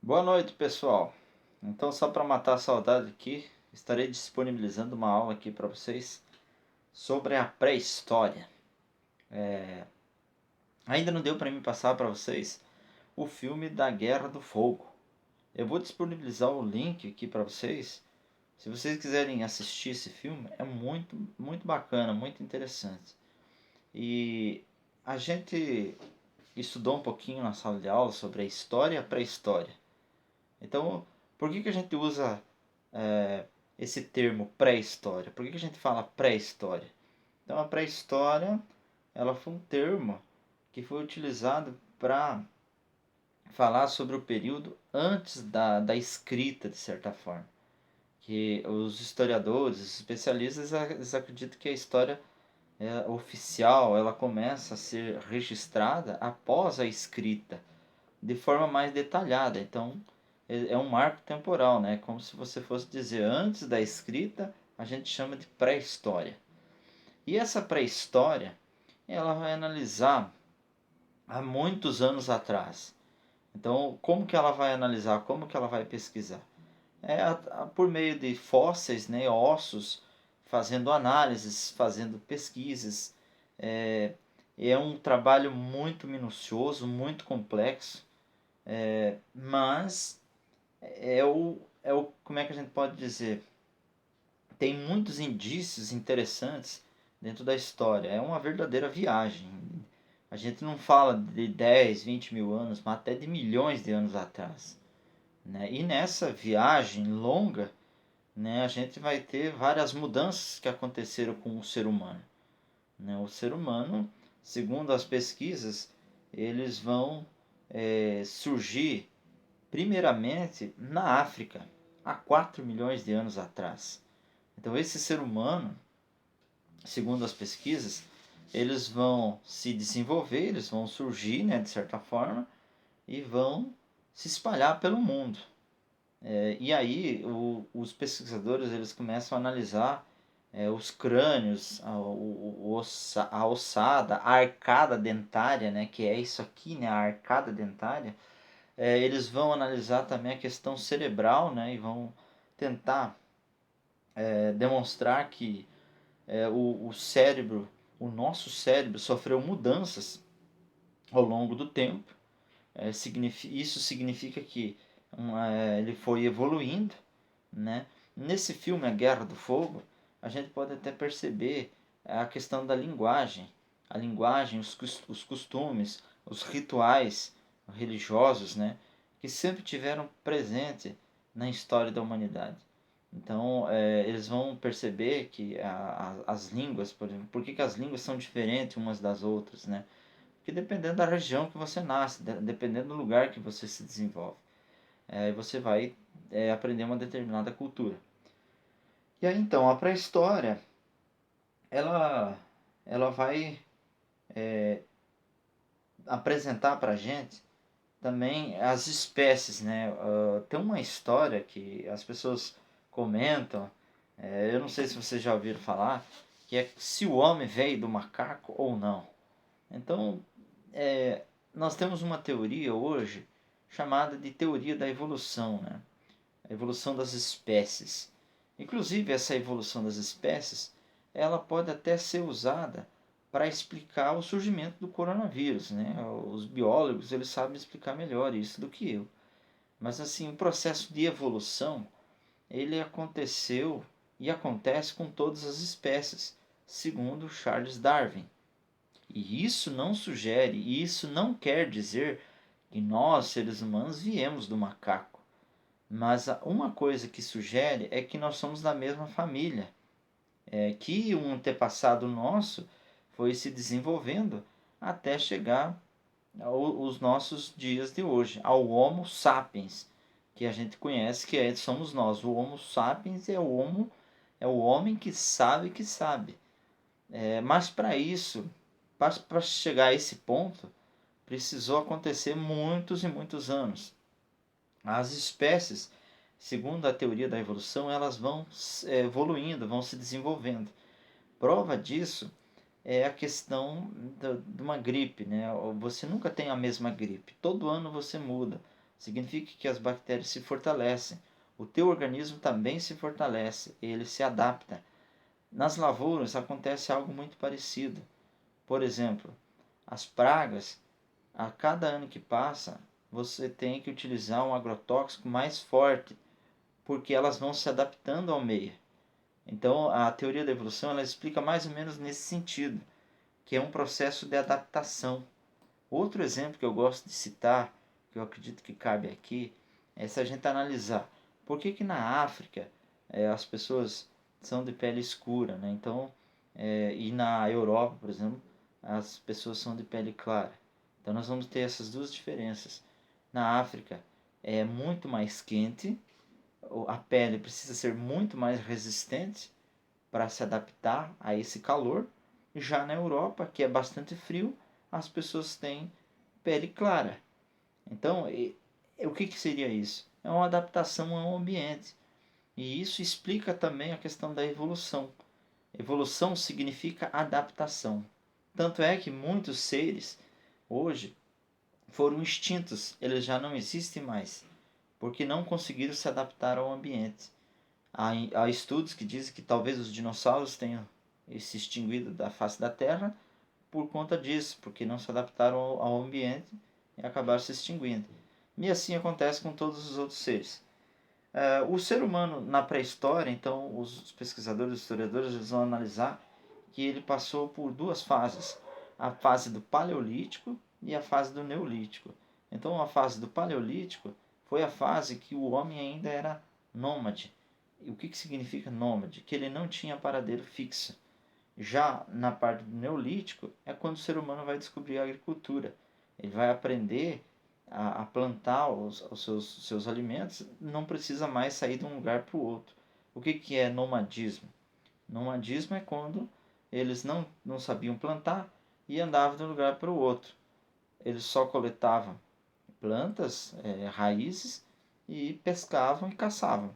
Boa noite, pessoal. Então, só para matar a saudade aqui, estarei disponibilizando uma aula aqui para vocês sobre a pré-história. Ainda não deu para mim passar para vocês o filme da Guerra do Fogo. Eu vou disponibilizar o link aqui para vocês. Se vocês quiserem assistir esse filme, é muito, muito bacana, muito interessante. E a gente estudou um pouquinho na sala de aula sobre a história e a pré-história. Então, por que a gente usa esse termo pré-história? Por que a gente fala pré-história? Então, a pré-história ela foi um termo que foi utilizado para falar sobre o período antes da escrita, de certa forma. Que os historiadores, os especialistas, eles acreditam que a história oficial ela começa a ser registrada após a escrita, de forma mais detalhada. Então, é um marco temporal, né? Como se você fosse dizer antes da escrita, a gente chama de pré-história. E essa pré-história, ela vai analisar há muitos anos atrás. Então, como que ela vai analisar? Como que ela vai pesquisar? Por meio de fósseis, né, ossos, fazendo análises, fazendo pesquisas. É, é um trabalho muito minucioso, muito complexo, mas como é que a gente pode dizer? Tem muitos indícios interessantes dentro da história. É uma verdadeira viagem. A gente não fala de 10, 20 mil anos, mas até de milhões de anos atrás. Né? E nessa viagem longa, né, a gente vai ter várias mudanças que aconteceram com o ser humano. Né? O ser humano, segundo as pesquisas, eles vão surgir primeiramente na África, há 4 milhões de anos atrás. Então, esse ser humano, segundo as pesquisas, eles vão se desenvolver, eles vão surgir, né, de certa forma, e vão se espalhar pelo mundo. E aí, os pesquisadores eles começam a analisar os crânios, a ossada, a arcada dentária, né, que é isso aqui, né, a arcada dentária. Eles vão analisar também a questão cerebral, né, e vão tentar demonstrar que o cérebro, o nosso cérebro sofreu mudanças ao longo do tempo. Isso significa que ele foi evoluindo, né? Nesse filme A Guerra do Fogo, a gente pode até perceber a questão da linguagem. A linguagem, os costumes, os rituais religiosos, né? Que sempre tiveram presente na história da humanidade. Então, eles vão perceber que as línguas, por exemplo, por que as línguas são diferentes umas das outras, né? Porque dependendo da região que você nasce, dependendo do lugar que você se desenvolve, você vai aprender uma determinada cultura. E aí, então, a pré-história, ela, ela vai apresentar para a gente também as espécies, né? Tem uma história que as pessoas comentam, eu não sei se vocês já ouviram falar, que é se o homem veio do macaco ou não. Então, nós temos uma teoria hoje chamada de teoria da evolução, né? A evolução das espécies. Inclusive, essa evolução das espécies, ela pode até ser usada para explicar o surgimento do coronavírus, né? Os biólogos, eles sabem explicar melhor isso do que eu. Mas assim, o processo de evolução, ele aconteceu e acontece com todas as espécies, segundo Charles Darwin. E isso não sugere, e isso não quer dizer que nós, seres humanos, viemos do macaco. Mas uma coisa que sugere é que nós somos da mesma família, que um antepassado nosso foi se desenvolvendo até chegar aos nossos dias de hoje, ao Homo sapiens, que a gente conhece somos nós. O Homo sapiens é o homem que sabe. Mas para isso, para chegar a esse ponto, precisou acontecer muitos e muitos anos. As espécies, segundo a teoria da evolução, elas vão evoluindo, vão se desenvolvendo. Prova disso é a questão de uma gripe, né? Você nunca tem a mesma gripe. Todo ano você muda. significa que as bactérias se fortalecem. O teu organismo também se fortalece, ele se adapta. Nas lavouras acontece algo muito parecido. Por exemplo, as pragas, a cada ano que passa, você tem que utilizar um agrotóxico mais forte, porque elas vão se adaptando ao meio. Então, a teoria da evolução ela explica mais ou menos nesse sentido, que é um processo de adaptação. Outro exemplo que eu gosto de citar, que eu acredito que cabe aqui, é se a gente analisar por que na África as pessoas são de pele escura, né? Então, e na Europa, por exemplo, as pessoas são de pele clara. Então, nós vamos ter essas duas diferenças. Na África é muito mais quente, a pele precisa ser muito mais resistente para se adaptar a esse calor. Já na Europa, que é bastante frio, as pessoas têm pele clara. Então, o que seria isso? É uma adaptação ao ambiente. E isso explica também a questão da evolução. Evolução significa adaptação. Tanto é que muitos seres hoje foram extintos, eles já não existem mais, porque não conseguiram se adaptar ao ambiente. Há estudos que dizem que talvez os dinossauros tenham se extinguido da face da Terra por conta disso, porque não se adaptaram ao ambiente e acabaram se extinguindo. E assim acontece com todos os outros seres. O ser humano na pré-história, então os pesquisadores, os historiadores, eles vão analisar que ele passou por duas fases, a fase do Paleolítico e a fase do Neolítico. Então a fase do Paleolítico foi a fase que o homem ainda era nômade. E o que significa nômade? Que ele não tinha paradeiro fixo. Já na parte do Neolítico é quando o ser humano vai descobrir a agricultura. Ele vai aprender a plantar os seus alimentos, não precisa mais sair de um lugar para o outro. O que é nomadismo? Nomadismo é quando eles não sabiam plantar e andavam de um lugar para o outro. Eles só coletavam plantas, raízes, e pescavam e caçavam.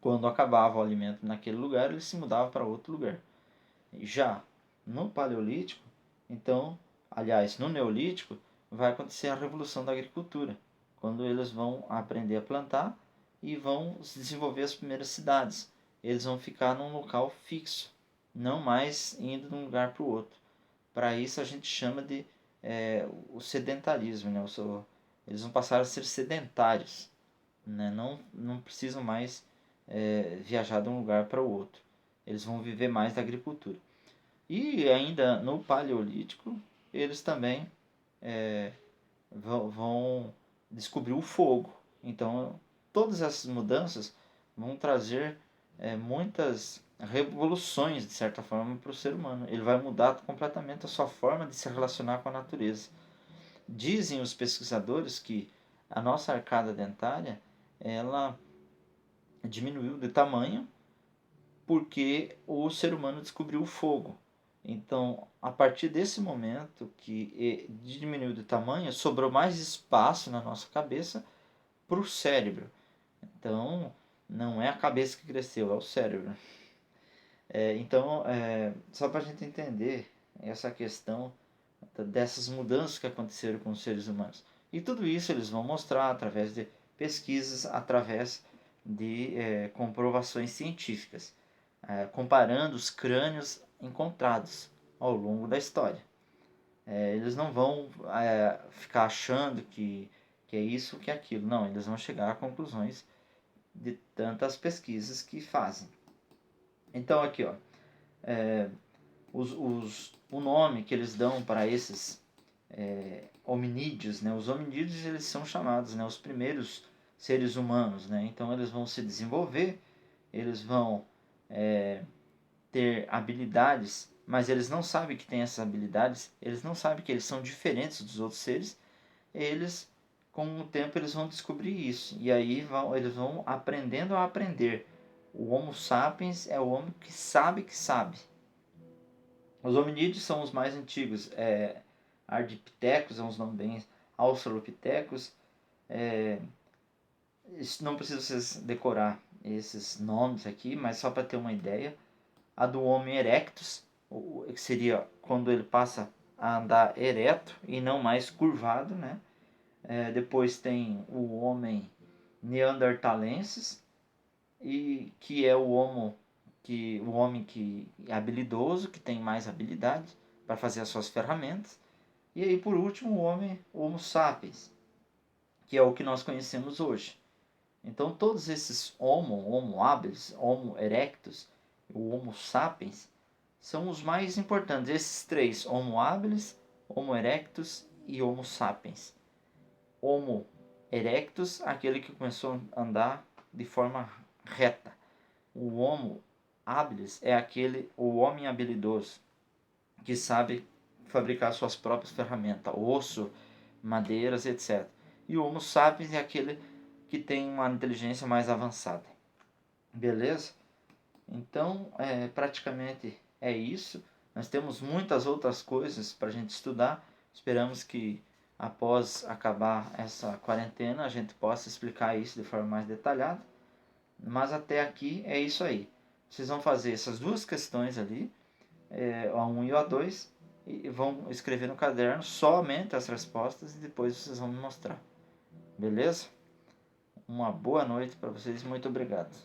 Quando acabava o alimento naquele lugar, eles se mudavam para outro lugar. Já no Paleolítico, então, aliás, no Neolítico, vai acontecer a revolução da agricultura, quando eles vão aprender a plantar e vão desenvolver as primeiras cidades. Eles vão ficar num local fixo, não mais indo de um lugar para o outro. Para isso a gente chama de o sedentarismo, né? Eles vão passar a ser sedentários, né? Não precisam mais viajar de um lugar para o outro. Eles vão viver mais da agricultura. E ainda no Paleolítico, eles também vão descobrir o fogo. Então, todas essas mudanças vão trazer muitas revoluções, de certa forma, para o ser humano. Ele vai mudar completamente a sua forma de se relacionar com a natureza. Dizem os pesquisadores que a nossa arcada dentária ela diminuiu de tamanho porque o ser humano descobriu o fogo. Então, a partir desse momento que diminuiu de tamanho, sobrou mais espaço na nossa cabeça para o cérebro. Então, não é a cabeça que cresceu, é o cérebro. Só para a gente entender essa questão dessas mudanças que aconteceram com os seres humanos. E tudo isso eles vão mostrar através de pesquisas, através de comprovações científicas, comparando os crânios encontrados ao longo da história. Eles não vão ficar achando que é isso ou que é aquilo. Não, eles vão chegar a conclusões de tantas pesquisas que fazem. Então aqui, ó, o nome que eles dão para esses hominídeos, né? Os hominídeos eles são chamados, né, os primeiros seres humanos, né? Então eles vão se desenvolver, eles vão ter habilidades, mas eles não sabem que têm essas habilidades, eles não sabem que eles são diferentes dos outros seres. Eles, com o tempo, eles vão descobrir isso e aí eles vão aprendendo a aprender. O Homo sapiens é o homem que sabe que sabe. Os hominídeos são os mais antigos. Ardipithecus é uns nomes bem. Australopithecus. Não precisa vocês decorar esses nomes aqui, mas só para ter uma ideia. A do Homo erectus, que seria quando ele passa a andar ereto e não mais curvado, né? Depois tem o homem neandertalensis, e que é o homem que é habilidoso, que tem mais habilidade para fazer as suas ferramentas. E aí por último o homem Homo sapiens, que é o que nós conhecemos hoje. Então todos esses Homo habilis, Homo erectus, o Homo sapiens, são os mais importantes. Esses três, Homo habilis, Homo erectus e Homo sapiens. Homo erectus, aquele que começou a andar de forma reta. O Homo habilis é o homem habilidoso, que sabe fabricar suas próprias ferramentas, osso, madeiras, etc. E o Homo sapiens é aquele que tem uma inteligência mais avançada. Beleza? Então, praticamente é isso. Nós temos muitas outras coisas para a gente estudar. Esperamos que após acabar essa quarentena a gente possa explicar isso de forma mais detalhada. Mas até aqui é isso aí. Vocês vão fazer essas duas questões ali, o A1 e o A2, e vão escrever no caderno somente as respostas e depois vocês vão me mostrar. Beleza? Uma boa noite para vocês, muito obrigado.